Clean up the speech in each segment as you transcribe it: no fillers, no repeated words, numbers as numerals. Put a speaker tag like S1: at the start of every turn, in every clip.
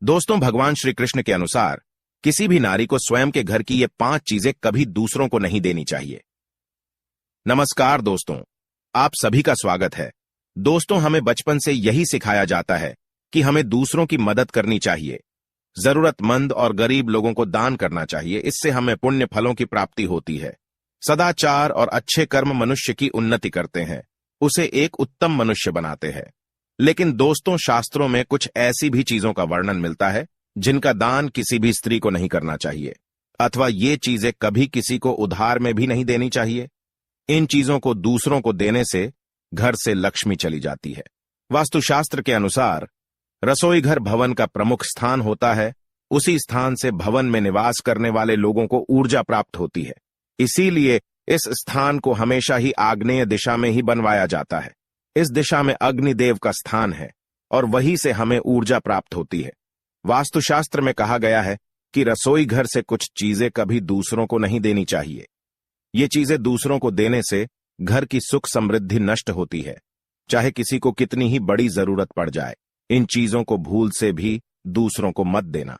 S1: दोस्तों, भगवान श्री कृष्ण के अनुसार किसी भी नारी को स्वयं के घर की ये 5 चीजें कभी दूसरों को नहीं देनी चाहिए। नमस्कार दोस्तों, आप सभी का स्वागत है। दोस्तों, हमें बचपन से यही सिखाया जाता है कि हमें दूसरों की मदद करनी चाहिए, जरूरतमंद और गरीब लोगों को दान करना चाहिए। इससे हमें पुण्य फलों की प्राप्ति होती है। सदाचार और अच्छे कर्म मनुष्य की उन्नति करते हैं, उसे एक उत्तम मनुष्य बनाते हैं। लेकिन दोस्तों, शास्त्रों में कुछ ऐसी भी चीजों का वर्णन मिलता है जिनका दान किसी भी स्त्री को नहीं करना चाहिए, अथवा ये चीजें कभी किसी को उधार में भी नहीं देनी चाहिए। इन चीजों को दूसरों को देने से घर से लक्ष्मी चली जाती है। वास्तुशास्त्र के अनुसार रसोई घर भवन का प्रमुख स्थान होता है। उसी स्थान से भवन में निवास करने वाले लोगों को ऊर्जा प्राप्त होती है। इसीलिए इस स्थान को हमेशा ही आग्नेय दिशा में ही बनवाया जाता है। इस दिशा में अग्निदेव का स्थान है और वहीं से हमें ऊर्जा प्राप्त होती है। वास्तुशास्त्र में कहा गया है कि रसोई घर से कुछ चीजें कभी दूसरों को नहीं देनी चाहिए। ये चीजें दूसरों को देने से घर की सुख समृद्धि नष्ट होती है, चाहे किसी को कितनी ही बड़ी जरूरत पड़ जाए। इन चीजों को भूल से भी दूसरों को मत देना।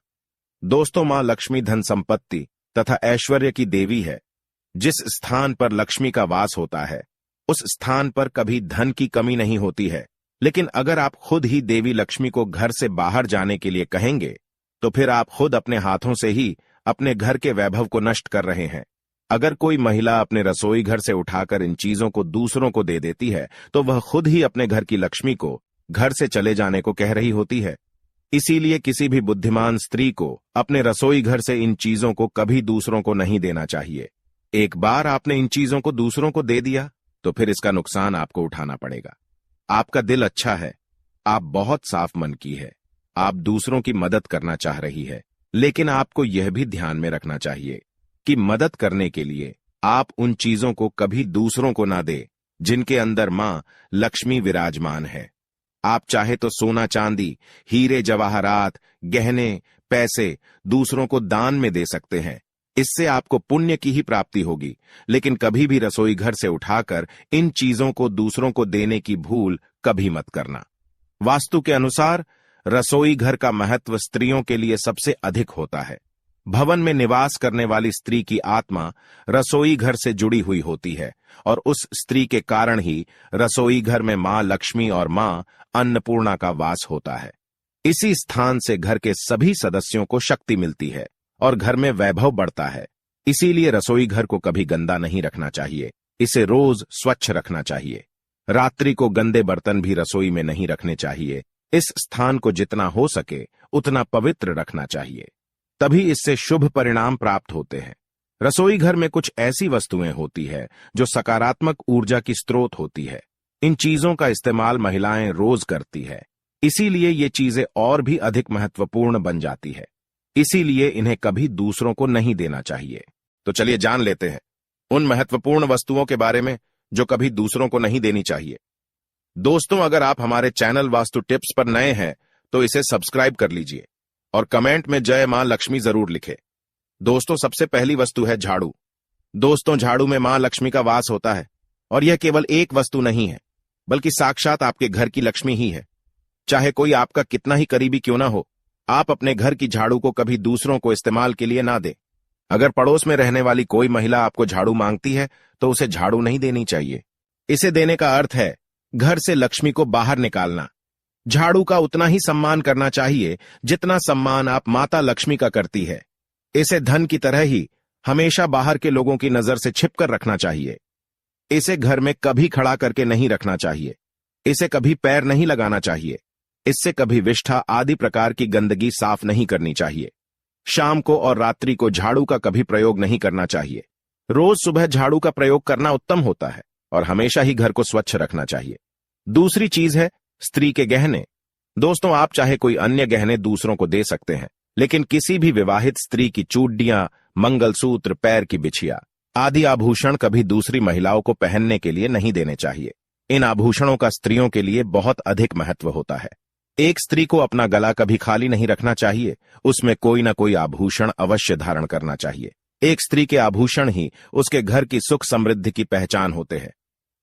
S1: दोस्तों, मां लक्ष्मी धन संपत्ति तथा ऐश्वर्य की देवी है। जिस स्थान पर लक्ष्मी का वास होता है उस स्थान पर कभी धन की कमी नहीं होती है। लेकिन अगर आप खुद ही देवी लक्ष्मी को घर से बाहर जाने के लिए कहेंगे तो फिर आप खुद अपने हाथों से ही अपने घर के वैभव को नष्ट कर रहे हैं। अगर कोई महिला अपने रसोई घर से उठाकर इन चीजों को दूसरों को दे देती है तो वह खुद ही अपने घर की लक्ष्मी को घर से चले जाने को कह रही होती है। इसीलिए किसी भी बुद्धिमान स्त्री को अपने रसोई घर से इन चीजों को कभी दूसरों को नहीं देना चाहिए। एक बार आपने इन चीजों को दूसरों को दे दिया तो फिर इसका नुकसान आपको उठाना पड़ेगा। आपका दिल अच्छा है, आप बहुत साफ मन की है, आप दूसरों की मदद करना चाह रही है, लेकिन आपको यह भी ध्यान में रखना चाहिए कि मदद करने के लिए आप उन चीजों को कभी दूसरों को ना दे जिनके अंदर मां लक्ष्मी विराजमान है। आप चाहे तो सोना चांदी, हीरे जवाहरात, गहने, पैसे दूसरों को दान में दे सकते हैं। इससे आपको पुण्य की ही प्राप्ति होगी। लेकिन कभी भी रसोई घर से उठाकर इन चीजों को दूसरों को देने की भूल कभी मत करना। वास्तु के अनुसार रसोई घर का महत्व स्त्रियों के लिए सबसे अधिक होता है। भवन में निवास करने वाली स्त्री की आत्मा रसोई घर से जुड़ी हुई होती है और उस स्त्री के कारण ही रसोई घर में मां लक्ष्मी और मां अन्नपूर्णा का वास होता है। इसी स्थान से घर के सभी सदस्यों को शक्ति मिलती है और घर में वैभव बढ़ता है। इसीलिए रसोई घर को कभी गंदा नहीं रखना चाहिए, इसे रोज स्वच्छ रखना चाहिए। रात्रि को गंदे बर्तन भी रसोई में नहीं रखने चाहिए। इस स्थान को जितना हो सके उतना पवित्र रखना चाहिए, तभी इससे शुभ परिणाम प्राप्त होते हैं। रसोई घर में कुछ ऐसी वस्तुएं होती है जो सकारात्मक ऊर्जा की स्रोत होती है। इन चीजों का इस्तेमाल महिलाएं रोज करती है, इसीलिए ये चीजें और भी अधिक महत्वपूर्ण बन जाती है। इसीलिए इन्हें कभी दूसरों को नहीं देना चाहिए। तो चलिए जान लेते हैं उन महत्वपूर्ण वस्तुओं के बारे में जो कभी दूसरों को नहीं देनी चाहिए। दोस्तों, अगर आप हमारे चैनल वास्तु टिप्स पर नए हैं तो इसे सब्सक्राइब कर लीजिए और कमेंट में जय मां लक्ष्मी जरूर लिखें। दोस्तों, सबसे पहली वस्तु है झाड़ू। दोस्तों, झाड़ू में मां लक्ष्मी का वास होता है और यह केवल एक वस्तु नहीं है बल्कि साक्षात आपके घर की लक्ष्मी ही है। चाहे कोई आपका कितना ही करीबी क्यों ना हो, आप अपने घर की झाड़ू को कभी दूसरों को इस्तेमाल के लिए ना दें। अगर पड़ोस में रहने वाली कोई महिला आपको झाड़ू मांगती है तो उसे झाड़ू नहीं देनी चाहिए। इसे देने का अर्थ है घर से लक्ष्मी को बाहर निकालना। झाड़ू का उतना ही सम्मान करना चाहिए जितना सम्मान आप माता लक्ष्मी का करती है। इसे धन की तरह ही हमेशा बाहर के लोगों की नजर से छिपकर रखना चाहिए। इसे घर में कभी खड़ा करके नहीं रखना चाहिए। इसे कभी पैर नहीं लगाना चाहिए। इससे कभी विष्ठा आदि प्रकार की गंदगी साफ नहीं करनी चाहिए। शाम को और रात्रि को झाड़ू का कभी प्रयोग नहीं करना चाहिए। रोज सुबह झाड़ू का प्रयोग करना उत्तम होता है और हमेशा ही घर को स्वच्छ रखना चाहिए। दूसरी चीज है स्त्री के गहने। दोस्तों, आप चाहे कोई अन्य गहने दूसरों को दे सकते हैं, लेकिन किसी भी विवाहित स्त्री की चूड़ियां, मंगलसूत्र, पैर की बिछिया आदि आभूषण कभी दूसरी महिलाओं को पहनने के लिए नहीं देने चाहिए। इन आभूषणों का स्त्रियों के लिए बहुत अधिक महत्व होता है। एक स्त्री को अपना गला कभी खाली नहीं रखना चाहिए, उसमें कोई ना कोई आभूषण अवश्य धारण करना चाहिए। एक स्त्री के आभूषण ही उसके घर की सुख समृद्धि की पहचान होते हैं।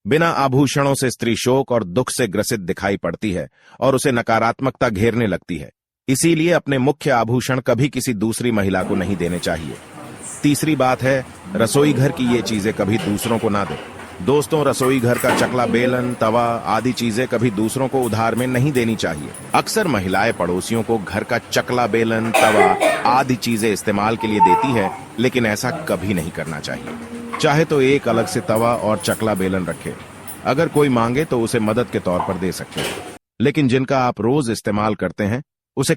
S1: बिना आभूषणों से स्त्री शोक और दुख से ग्रसित दिखाई पड़ती है और उसे नकारात्मकता घेरने लगती है। इसीलिए अपने मुख्य आभूषण कभी किसी दूसरी महिला को नहीं देने चाहिए। तीसरी बात है, रसोई घर की ये चीजें कभी दूसरों को ना दें। दोस्तों, रसोई घर का चकला, बेलन, तवा आदि चीजें कभी दूसरों को उधार में नहीं देनी चाहिए। अक्सर महिलाएं पड़ोसियों को घर का चकला, बेलन, तवा आदि चीजें इस्तेमाल के लिए देती है, लेकिन ऐसा कभी नहीं करना चाहिए। चाहे तो एक अलग से तवा और चकला, बेलन रखें। अगर कोई मांगे तो उसे मदद के तौर पर दे सकते हैं, लेकिन जिनका आप रोज इस्तेमाल करते हैं उसे